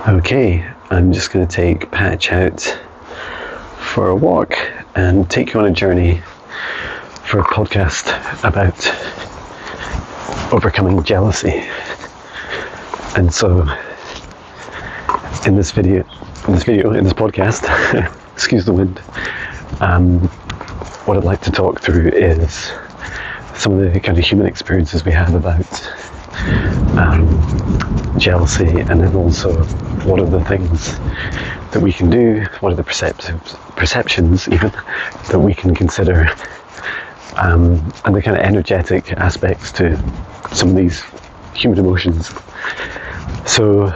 Okay, I'm just going to take Patch out for a walk and take you on a journey for a podcast about overcoming jealousy. And so in this podcast, excuse the wind, what I'd like to talk through is some of the kind of human experiences we have about jealousy, and then also what are the things that we can do, what are the perceptions even that we can consider, and the kind of energetic aspects to some of these human emotions. So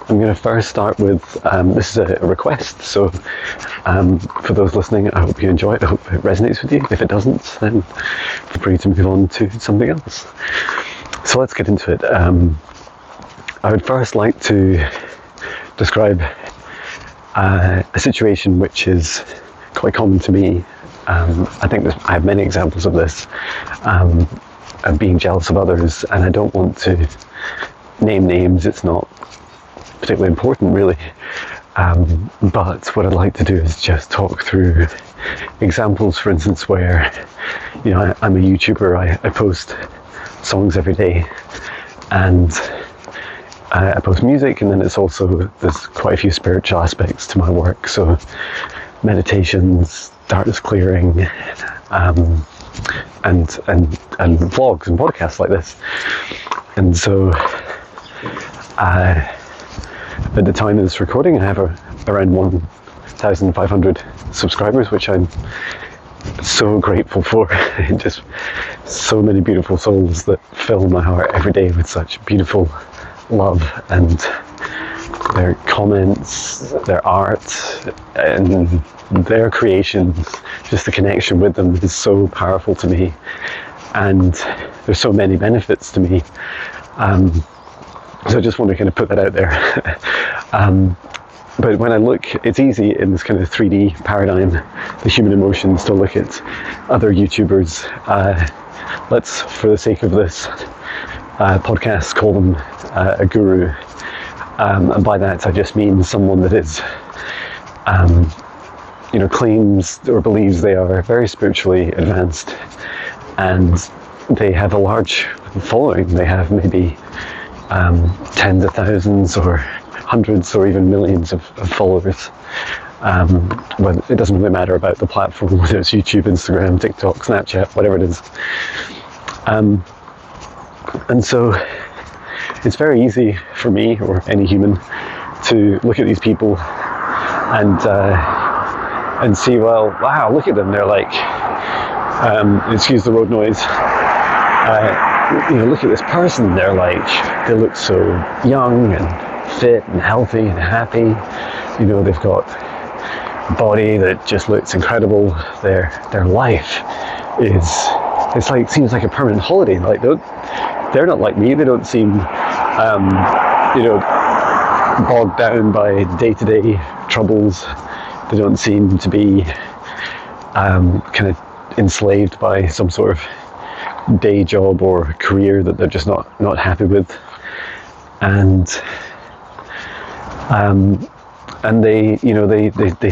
I'm going to first start with, this is a request, so for those listening, I hope you enjoy it, I hope it resonates with you. If it doesn't, then feel free to move on to something else. So let's get into it. I would first like to describe a situation which is quite common to me. I think I have many examples of this, of being jealous of others, and I don't want to name names, it's not particularly important really, but what I'd like to do is just talk through examples, for instance, where, you know, I'm a YouTuber, I post songs every day, and I post music, and then there's quite a few spiritual aspects to my work, so meditations, darkness clearing, and vlogs and podcasts like this. And so at the time of this recording, I have around 1,500 subscribers, which I'm so grateful for. Just so many beautiful souls that fill my heart every day with such beautiful love, and their comments, their art, and their creations, just the connection with them is so powerful to me, and there's so many benefits to me. So I just want to kind of put that out there. But when I look, it's easy in this kind of 3D paradigm, the human emotions, to look at other YouTubers. Let's, for the sake of this podcast, call them a guru. And by that I just mean someone that is, claims or believes they are very spiritually advanced, and they have a large following. They have maybe tens of thousands or hundreds or even millions of followers. Well, it doesn't really matter about the platform, whether it's YouTube, Instagram, TikTok, Snapchat, whatever it is. And so it's very easy for me, or any human, to look at these people and see, well, wow, look at them, they're like, excuse the road noise, look at this person, they look so young and fit and healthy and happy, they've got a body that just looks incredible, their life seems like a permanent holiday. Like they're not like me, they don't seem bogged down by day-to-day troubles, they don't seem to be kind of enslaved by some sort of day job or career that they're just not happy with, and they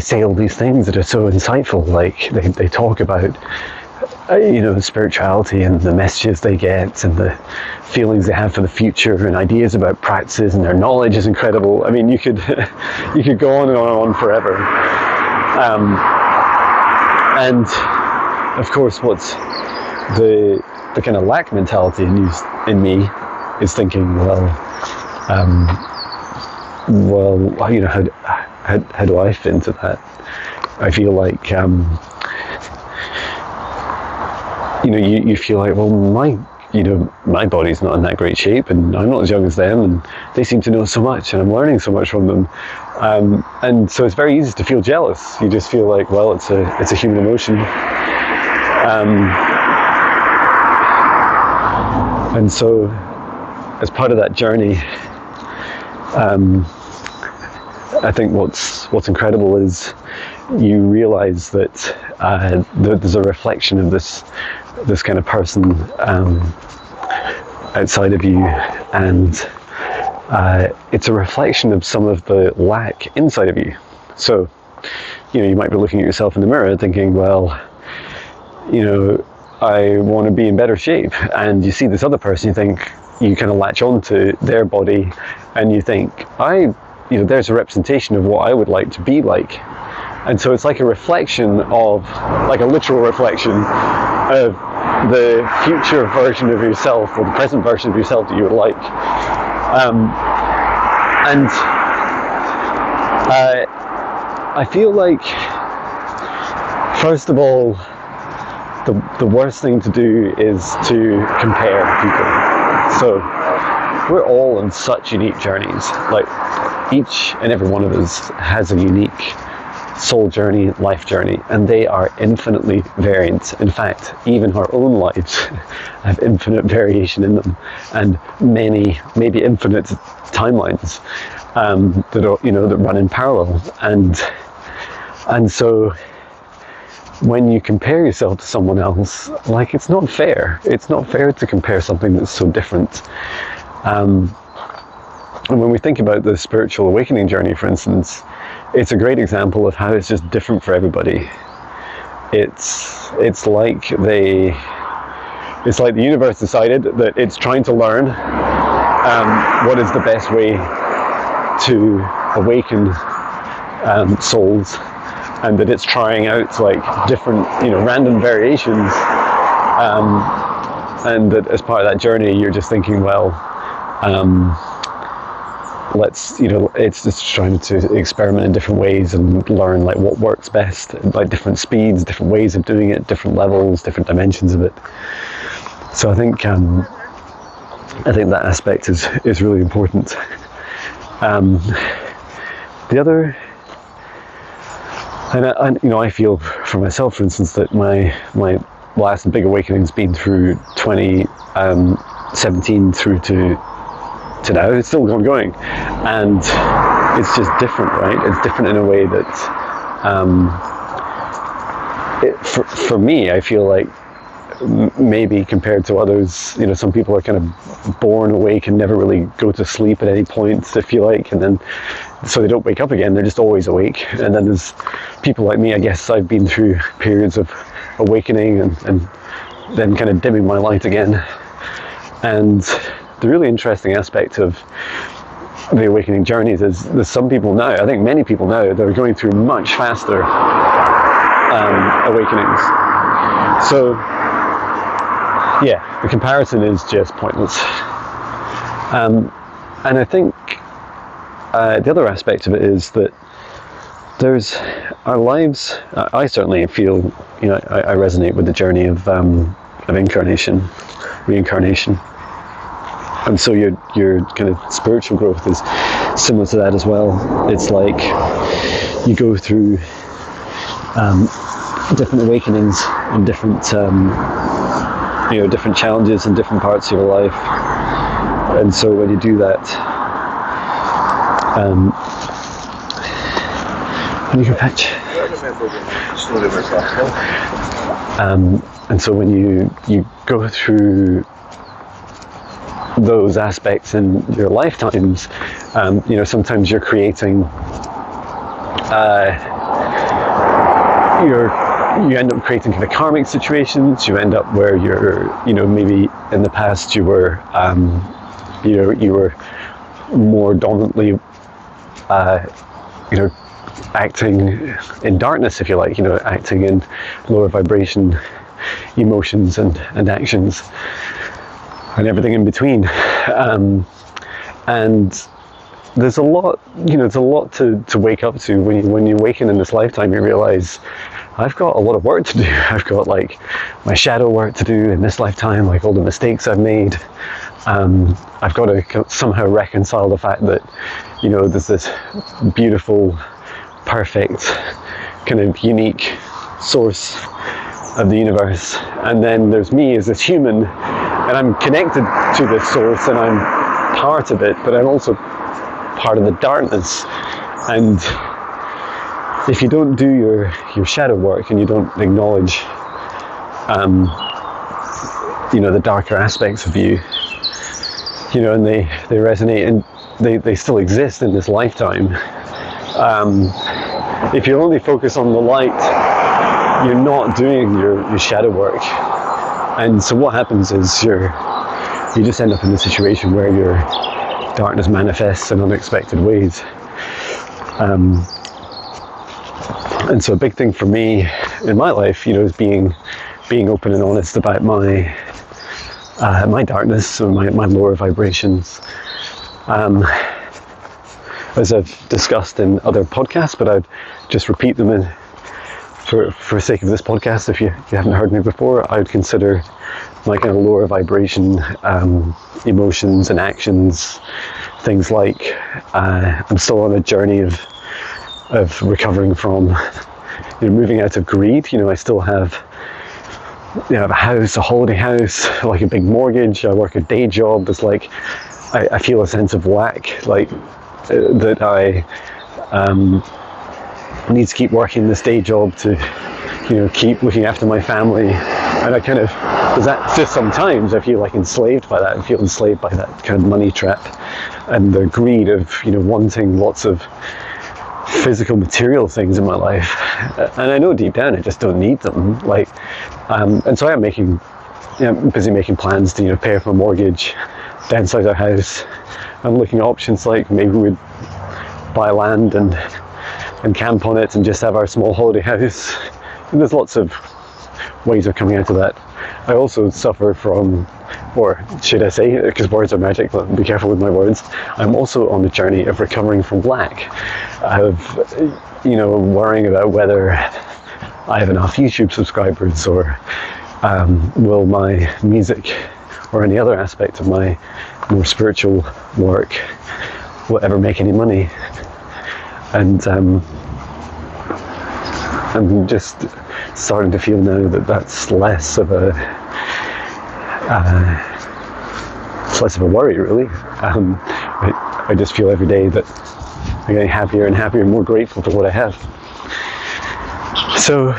say all these things that are so insightful. Like they talk about spirituality and the messages they get and the feelings they have for the future and ideas about practices, and their knowledge is incredible. I mean, you could go on and on forever. And of course, what's the kind of lack mentality in me is thinking, well, how do I fit into that? I feel like, you feel like, well, my body's not in that great shape, and I'm not as young as them, and they seem to know so much, and I'm learning so much from them. And so it's very easy to feel jealous. You just feel like, well, it's a human emotion. And so, as part of that journey, I think what's incredible is you realize that there's a reflection of this kind of person outside of you, and it's a reflection of some of the lack inside of you. So, you might be looking at yourself in the mirror thinking, well, I want to be in better shape. And you see this other person, you kind of latch onto their body and you think, there's a representation of what I would like to be like. And so it's like a reflection of, like a literal reflection of the future version of yourself or the present version of yourself that you would like. I feel like, first of all, the worst thing to do is to compare people. So we're all on such unique journeys. Like, each and every one of us has a unique soul journey, life journey, and they are infinitely variant. In fact, even our own lives have infinite variation in them, and many, maybe infinite timelines that are, that run in parallel. And so when you compare yourself to someone else, like, it's not fair. It's not fair to compare something that's so different. And when we think about the spiritual awakening journey, for instance, it's a great example of how it's just different for everybody. It's like the universe decided that it's trying to learn what is the best way to awaken souls, and that it's trying out like different, random variations, and that as part of that journey, you're just thinking, well, it's just trying to experiment in different ways and learn like what works best, like different speeds, different ways of doing it, different levels, different dimensions of it. So I think that aspect is really important. The other, and I feel for myself, for instance, that my last big awakening's been through 2017 through to now. It's still ongoing, and it's just different, right? It's different in a way that for me, I feel like maybe compared to others, some people are kind of born awake and never really go to sleep at any point, if you like, and then so they don't wake up again, they're just always awake. And then there's people like me, I guess I've been through periods of awakening and then kind of dimming my light again. And the really interesting aspect of the awakening journeys is there's some people now, I think many people now, that are going through much faster awakenings. So yeah, the comparison is just pointless. And I think the other aspect of it is that there's our lives. I certainly feel, I resonate with the journey of incarnation, reincarnation, and so your kind of spiritual growth is similar to that as well. It's like you go through different awakenings and different different challenges in different parts of your life, and so when you do that, you can patch. And so when you go through those aspects in your lifetimes, sometimes you're creating, you end up creating kind of karmic situations. You end up where you're, maybe in the past you were, you were more dominantly, acting in darkness, if you like, acting in lower vibration emotions and actions and everything in between. And there's a lot, it's a lot to wake up to. When you awaken in this lifetime, you realize I've got a lot of work to do. I've got like my shadow work to do in this lifetime, like all the mistakes I've made. I've got to somehow reconcile the fact that, there's this beautiful, perfect, kind of unique source of the universe, and then there's me as this human, and I'm connected to this source and I'm part of it, but I'm also part of the darkness. And if you don't do your shadow work and you don't acknowledge the darker aspects of you, and they resonate they still exist in this lifetime. If you only focus on the light, you're not doing your shadow work. And so what happens is you just end up in a situation where your darkness manifests in unexpected ways. And so a big thing for me in my life, is being open and honest about my darkness and my lower vibrations. As I've discussed in other podcasts, but I'd just repeat them for sake of this podcast. If you haven't heard me before, I would consider my kind of lower vibration emotions and actions things like I'm still on a journey of recovering from moving out of greed. I still have a house, a holiday house, like a big mortgage. I work a day job. It's like I feel a sense of lack, like that I need to keep working this day job to keep looking after my family. And I kind of, because that just sometimes I feel like enslaved by that. I feel enslaved by that kind of money trap and the greed of wanting lots of physical material things in my life. And I know deep down I just don't need them. And so I'm busy making plans to pay off my mortgage, downsize our house. I'm looking at options like maybe we'd buy land and camp on it and just have our small holiday house. And there's lots of ways of coming out of that. I also suffer from, or should I say, because words are magic, but be careful with my words, I'm also on the journey of recovering from lack, of worrying about whether I have enough YouTube subscribers, or will my music or any other aspect of my more spiritual work will ever make any money. And I'm just starting to feel now that that's less of a worry, really. I just feel every day that I'm getting happier and happier and more grateful for what I have. So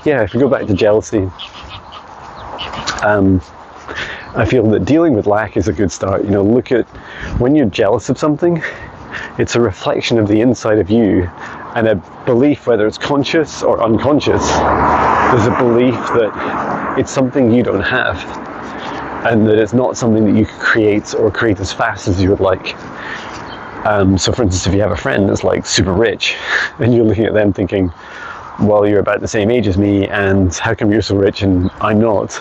yeah, if we go back to jealousy, I feel that dealing with lack is a good start. Look at when you're jealous of something, it's a reflection of the inside of you, and a belief, whether it's conscious or unconscious, there's a belief that it's something you don't have, and that it's not something that you could create or create as fast as you would like. So for instance, if you have a friend that's like super rich, and you're looking at them thinking, well, you're about the same age as me, and how come you're so rich and I'm not?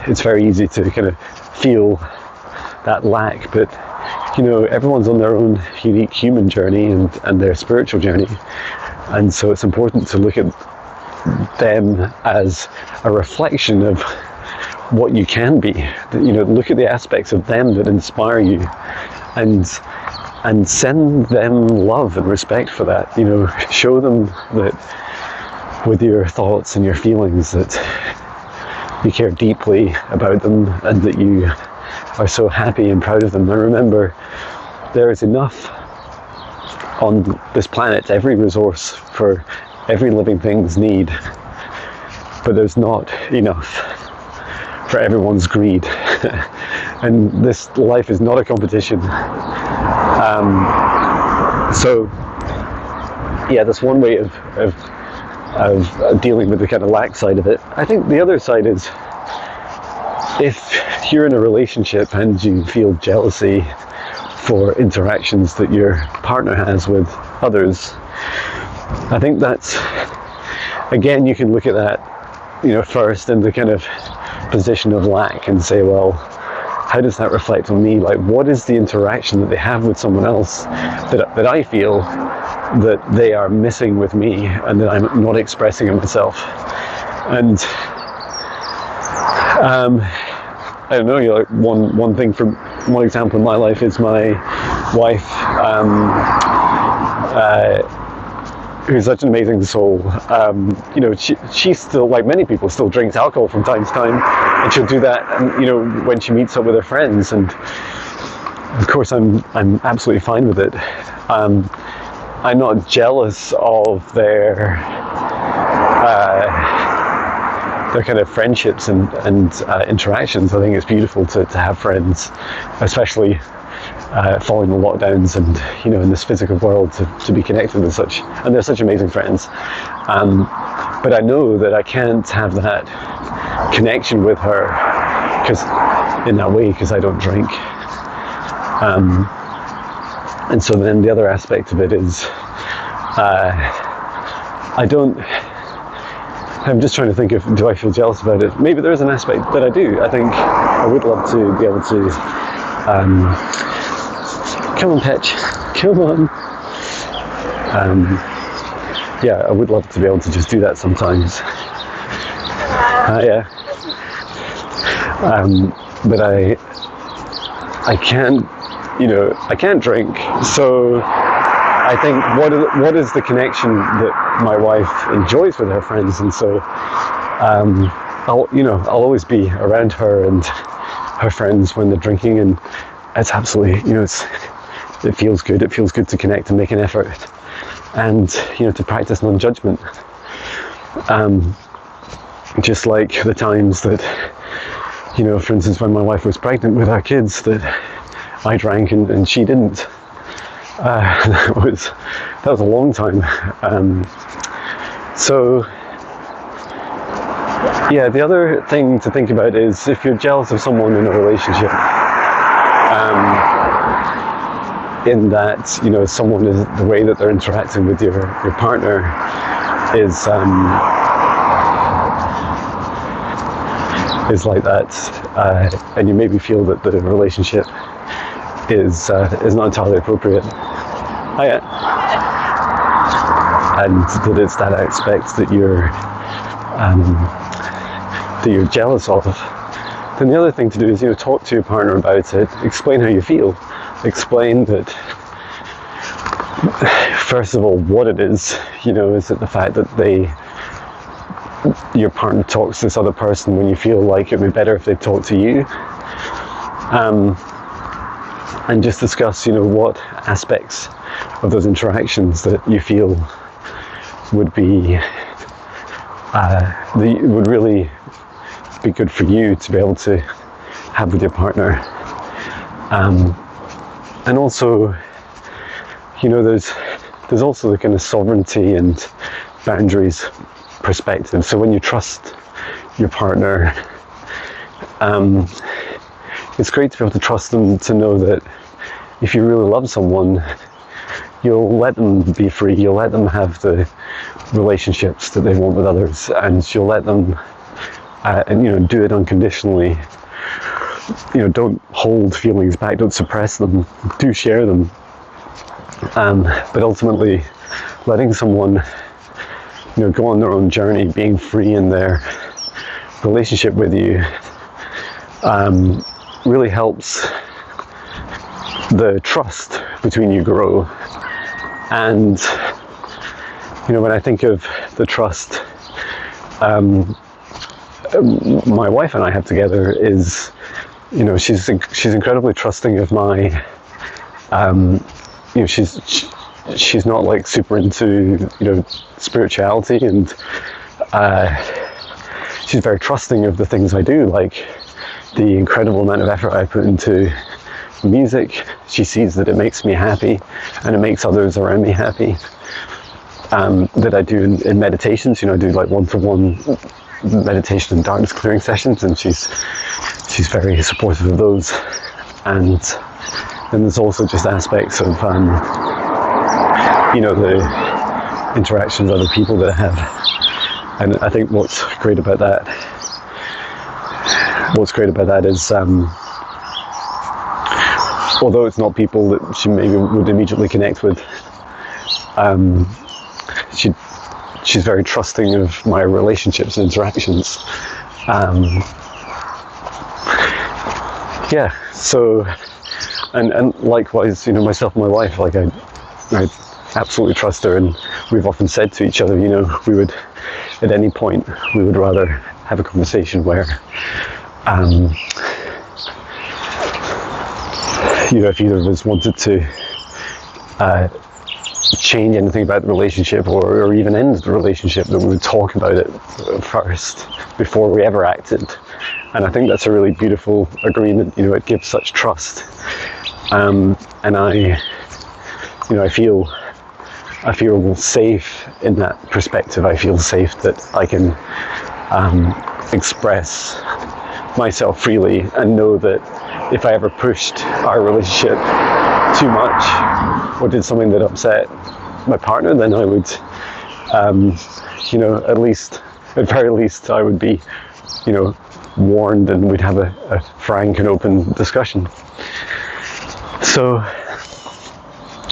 It's very easy to kind of feel that lack, but everyone's on their own unique human journey and their spiritual journey, and so it's important to look at them as a reflection of what you can be. Look at the aspects of them that inspire you, and send them love and respect for that. Show them that with your thoughts and your feelings that you care deeply about them, and that you are so happy and proud of them. And remember, there is enough on this planet, every resource for every living thing's need, but there's not enough for everyone's greed. And this life is not a competition. So yeah, that's one way of dealing with the kind of lack side of it. I think the other side is, if you're in a relationship and you feel jealousy for interactions that your partner has with others, I think that's, again, you can look at that, first in the kind of position of lack and say, well, how does that reflect on me? Like, what is the interaction that they have with someone else that I feel that they are missing with me, and that I'm not expressing in myself? And I don't know, one thing from one example in my life is my wife, who's such an amazing soul. She still, like many people, still drinks alcohol from time to time, and she'll do that, when she meets up with her friends. And of course, I'm absolutely fine with it. I'm not jealous of their kind of friendships and interactions. I think it's beautiful to have friends, especially following the lockdowns and, you know, in this physical world to be connected with such, and they're such amazing friends. But I know that I can't have that connection with her in that way because I don't drink. And so then the other aspect of it is I'm just trying to think of, do I feel jealous about it? Maybe there is an aspect that I do. I think I would love to be able to come on, Petch, come on. Yeah, I would love to be able to just do that sometimes. Yeah. But I can't, you know, I can't drink. So I think what is the connection that my wife enjoys with her friends, and so I'll always be around her and her friends when they're drinking, and it's absolutely, you know, it feels good. It feels good to connect and make an effort, and, you know, to practice non-judgment. Just like the times that, you know, for instance, when my wife was pregnant with our kids, that I drank and she didn't. That was a long time. So yeah, the other thing to think about is if you're jealous of someone in a relationship, in that, you know, someone is, the way that they're interacting with your partner is like that, and you maybe feel that the relationship is not entirely appropriate. And that it's that aspect that you're jealous of. Then the other thing to do is, you know, talk to your partner about it, explain how you feel, explain that, first of all, what it is. You know, is it the fact that your partner talks to this other person when you feel like it would be better if they talked to you? And just discuss, you know, what aspects of those interactions that you feel would be would really be good for you to be able to have with your partner. And also, you know, there's also the kind of sovereignty and boundaries perspective. So when you trust your partner, it's great to be able to trust them, to know that if you really love someone, you'll let them be free, you'll let them have the relationships that they want with others, and you'll let them and, you know, do it unconditionally. You know, don't hold feelings back, don't suppress them, do share them. But ultimately, letting someone, you know, go on their own journey, being free in their relationship with you, really helps the trust between you grow. And, you know, when I think of the trust my wife and I have together, is, you know, she's incredibly trusting of my, you know, she's not like super into, you know, spirituality, and she's very trusting of the things I do, like the incredible amount of effort I put into music. She sees that it makes me happy and it makes others around me happy. That I do in meditations, you know, I do like one-to-one meditation and darkness clearing sessions, and she's very supportive of those. And then there's also just aspects of, you know, the interactions with other people that I have. And I think what's great about that is, although it's not people that she maybe would immediately connect with, she's very trusting of my relationships and interactions. Yeah, so, and likewise, you know, myself and my wife, like I absolutely trust her, and we've often said to each other, you know, we would, at any point, we would rather have a conversation where, you know, if either of us wanted to change anything about the relationship, or even end the relationship, that we would talk about it first before we ever acted. And I think that's a really beautiful agreement. You know, it gives such trust, and I feel safe in that perspective. I feel safe that I can express myself freely, and know that if I ever pushed our relationship too much or did something that upset my partner, then I would, at very least, I would be, warned, and we'd have a frank and open discussion. So,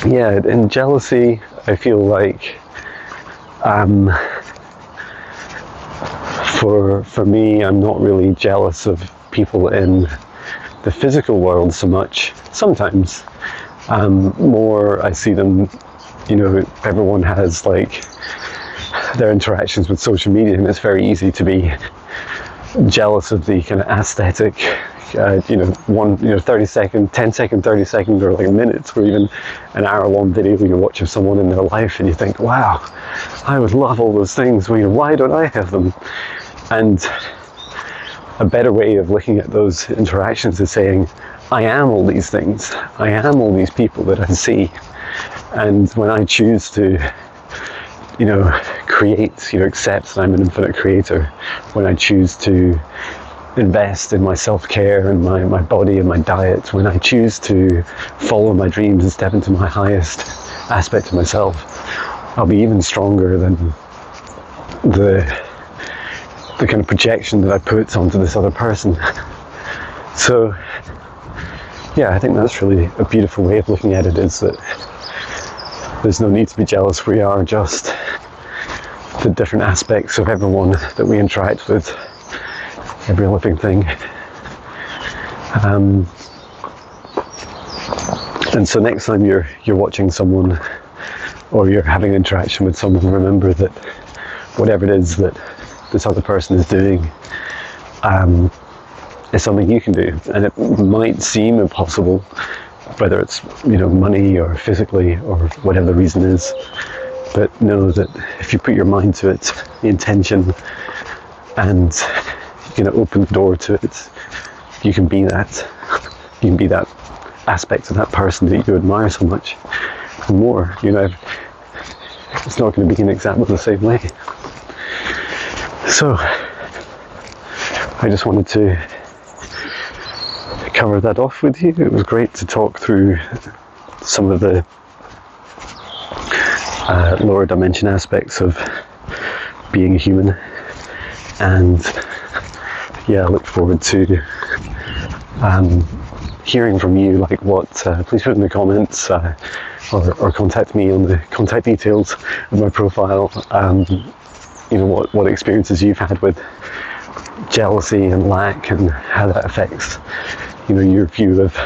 yeah, in jealousy, I feel like for me, I'm not really jealous of people in the physical world so much. Sometimes, more I see them, everyone has like their interactions with social media, and it's very easy to be jealous of the kind of aesthetic, 30 second, 10 second, 30 second, or like minutes, or even an hour-long video you watch of someone in their life, and you think, wow, I would love all those things. Why don't I have them? And a better way of looking at those interactions is saying, I am all these things. I am all these people that I see. And when I choose to, create, accept that I'm an infinite creator, when I choose to invest in my self-care and my body and my diet, when I choose to follow my dreams and step into my highest aspect of myself, I'll be even stronger than the kind of projection that I put onto this other person. So, yeah, I think that's really a beautiful way of looking at it, is that there's no need to be jealous. We are just the different aspects of everyone that we interact with, every living thing. And so next time you're watching someone, or you're having an interaction with someone, remember that whatever it is that this other person is doing is something you can do. And it might seem impossible, whether it's money or physically or whatever the reason is, but know that if you put your mind to it, the intention, and open the door to it, you can be that. You can be that aspect of that person that you admire so much, and more. It's not going to be in exactly the same way. So I just wanted to cover that off with you. It was great to talk through some of the lower dimension aspects of being a human, and I look forward to hearing from you. Like please put in the comments, or contact me on the contact details of my profile. What experiences you've had with jealousy and lack, and how that affects your view of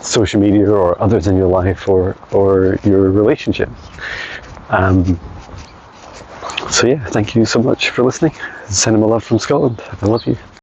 social media or others in your life, or your relationship. So yeah, thank you so much for listening. Sending my love from Scotland. I love you.